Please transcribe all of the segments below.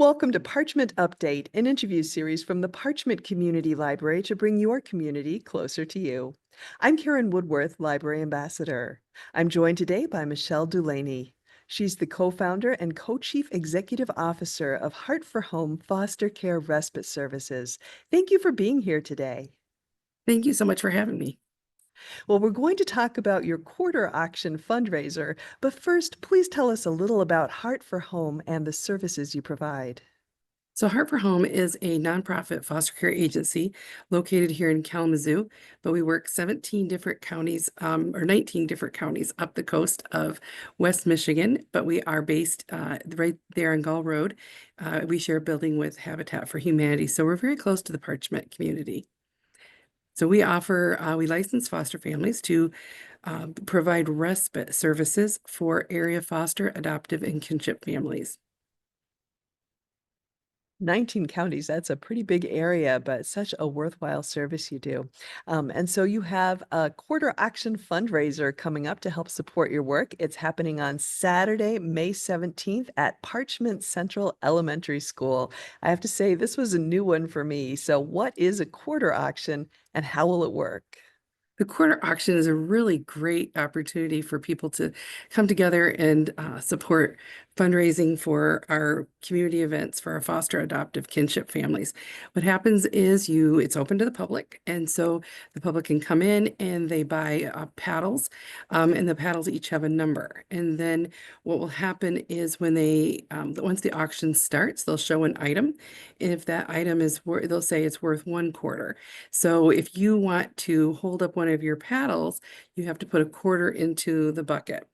Welcome to Parchment Update, an interview series from the Parchment Community Library to bring your community closer to you. I'm Karen Woodworth, Library Ambassador. I'm joined today by Michelle Dulaney. She's the co-founder and co-chief executive officer of Heart for Home Foster Care Respite Services. Thank you for being here today. Thank you so much for having me. Well, we're going to talk about your quarter auction fundraiser, but first, please tell us a little about Heart for Home and the services you provide. So Heart for Home is a nonprofit foster care agency located here in Kalamazoo, but we work 17 different counties, or 19 different counties up the coast of West Michigan, but we are based right there on Gull Road. We share a building with Habitat for Humanity, so we're very close to the Parchment community. So we license foster families to provide respite services for area foster, adoptive, and kinship families. 19 counties, that's a pretty big area, but such a worthwhile service you do. And so you have a quarter auction fundraiser coming up to help support your work. It's happening on Saturday, May 17th at Parchment Central Elementary School. I have to say, this was a new one for me. So what is a quarter auction and how will it work? The quarter auction is a really great opportunity for people to come together and support fundraising for our community events for our foster adoptive kinship families. What happens is it's open to the public, and so the public can come in and they buy paddles, and the paddles each have a number. And then what will happen is once the auction starts, they'll show an item, and if that item is worth, they'll say it's worth 1/4. So if you want to hold up one of your paddles, you have to put a quarter into the bucket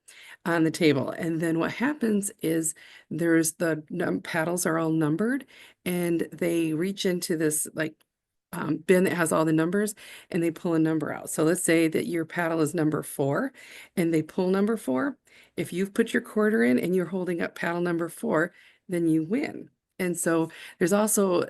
on the table. And then what happens is there's paddles are all numbered, and they reach into this bin that has all the numbers, and they pull a number out. So let's say that your paddle is number 4 and they pull number 4. If you've put your quarter in and you're holding up paddle number 4, then you win. And so there's also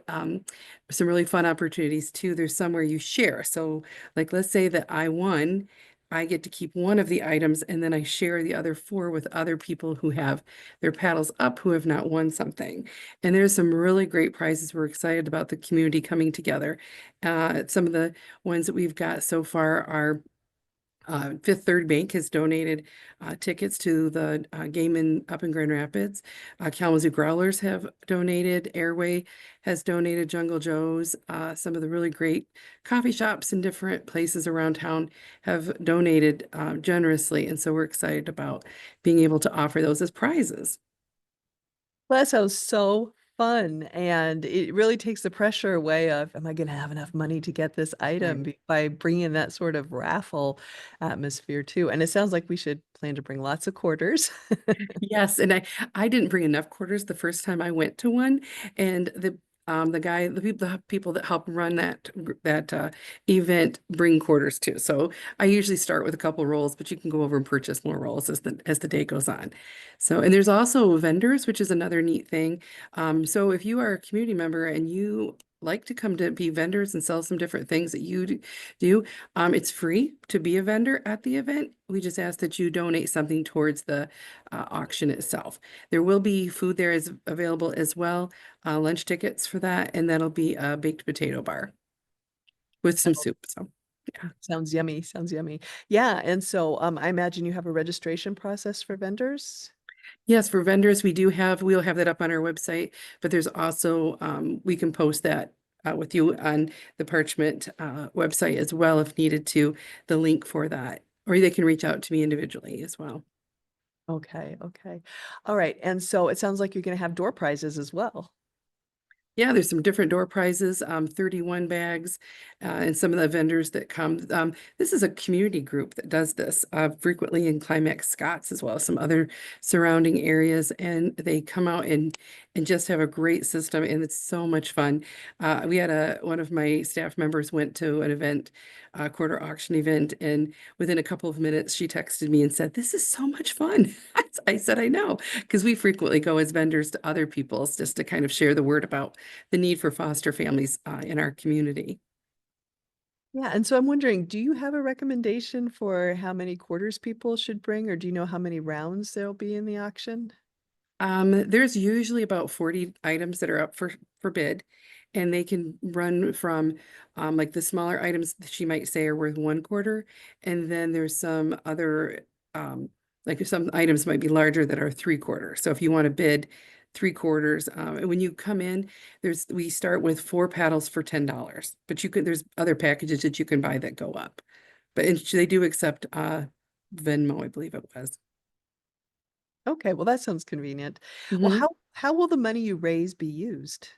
some really fun opportunities too. There's some where you share. So like, let's say that I won, I get to keep one of the items, and then I share the other 4 with other people who have their paddles up who have not won something. And there's some really great prizes. We're excited about the community coming together. Some of the ones that we've got so far are Fifth Third Bank has donated tickets to the game up in Grand Rapids. Kalamazoo Growlers have donated. Airway has donated. Jungle Joe's. Some of the really great coffee shops in different places around town have donated generously. And so we're excited about being able to offer those as prizes. Well, that sounds so fun, and it really takes the pressure away of, am I going to have enough money to get this item Right. by bringing that sort of raffle atmosphere too. And it sounds like we should plan to bring lots of quarters. Yes, and I didn't bring enough quarters the first time I went to one, and the people that help run that event bring quarters too. So I usually start with a couple rolls, but you can go over and purchase more rolls as the day goes on. So, and there's also vendors, which is another neat thing. So if you are a community member and you like to come to be vendors and sell some different things that you do, it's free to be a vendor at the event. We just ask that you donate something towards the auction itself. There will be food there is available as well, lunch tickets for that, and that'll be a baked potato bar with some soup. So, yeah. Sounds yummy. Sounds yummy. Yeah. And so I imagine you have a registration process for vendors. Yes, for vendors, we'll have that up on our website, but there's also, we can post that with you on the Parchment website as well if needed to, the link for that, or they can reach out to me individually as well. Okay. Okay. All right. And so it sounds like you're going to have door prizes as well. Yeah, there's some different door prizes, 31 bags, and some of the vendors that come. This is a community group that does this frequently in Climax Scotts as well as some other surrounding areas, and they come out and just have a great system, and it's so much fun. We had one of my staff members went to an event, a quarter auction event, and within a couple of minutes, she texted me and said, "This is so much fun." I said, "I know," because we frequently go as vendors to other people's just to kind of share the word about the need for foster families in our community. Yeah. And so I'm wondering, do you have a recommendation for how many quarters people should bring, or do you know how many rounds there'll be in the auction? There's usually about 40 items that are up for bid, and they can run from like the smaller items that she might say are worth 1/4, and then there's some other like some items might be larger that are 3/4. So if you want to bid 3/4, and when you come in, we start with 4 paddles for $10, but there's other packages that you can buy that go up. But they do accept Venmo, I believe it was. Okay, well, that sounds convenient. Well, Mhm. how will the money you raise be used?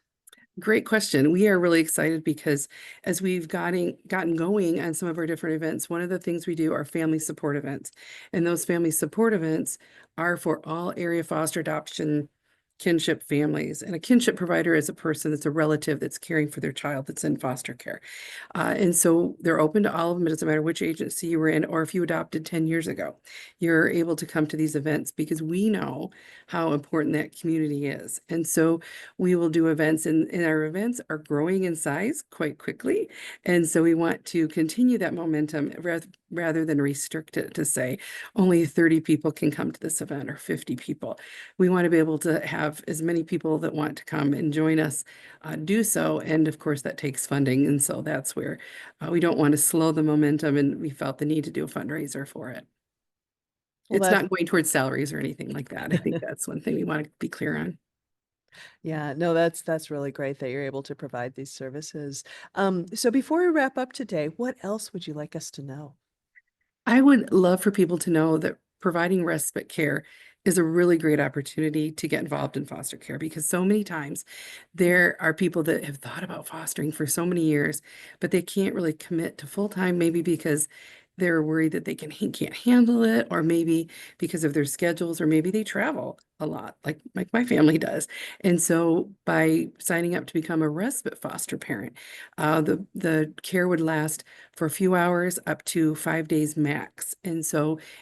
Great question. We are really excited because as we've gotten going on some of our different events, one of the things we do are family support events. And those family support events are for all area foster adoption kinship families. And a kinship provider is a person that's a relative that's caring for their child that's in foster care. And so they're open to all of them. It doesn't matter which agency you were in or if you adopted 10 years ago. You're able to come to these events because we know how important that community is. And so we will do events, and our events are growing in size quite quickly. And so we want to continue that momentum rather than restrict it to say only 30 people can come to this event or 50 people. We want to be able to have as many people that want to come and join us do so. And of course, that takes funding. And so that's where we don't want to slow the momentum, and we felt the need to do a fundraiser for it. Well, It's that not going towards salaries or anything like that. I think that's one thing we want to be clear on. yeah, no, that's really great that you're able to provide these services. So before we wrap up today, what else would you like us to know? I would love for people to know that providing respite care is a really great opportunity to get involved in foster care, because so many times there are people that have thought about fostering for so many years, but they can't really commit to full time, maybe because they're worried that can't handle it, or maybe because of their schedules, or maybe they travel a lot, like my family does. And so by signing up to become a respite foster parent, the care would last for a few hours up to 5 days max. And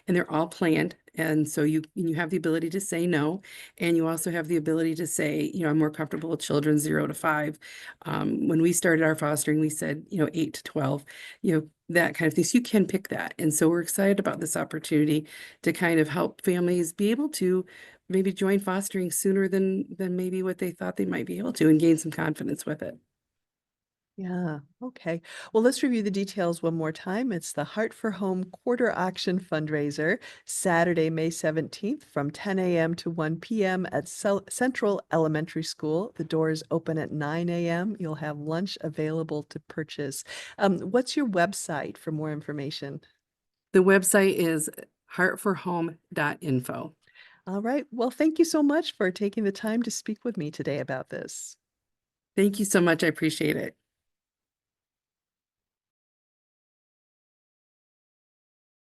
they're all planned. And so you have the ability to say no, and you also have the ability to say, I'm more comfortable with children 0 to 5. When we started our fostering, we said, 8 to 12, that kind of thing. So you can pick that. And so we're excited about this opportunity to kind of help families be able to maybe join fostering sooner than maybe what they thought they might be able to, and gain some confidence with it. Yeah, okay. Well, let's review the details one more time. It's the Heart for Home Quarter Auction Fundraiser, Saturday, May 17th from 10 a.m. to 1 p.m. at Central Elementary School. The doors open at 9 a.m. You'll have lunch available to purchase. What's your website for more information? The website is heartforhome.info. All right. Well, thank you so much for taking the time to speak with me today about this. Thank you so much. I appreciate it.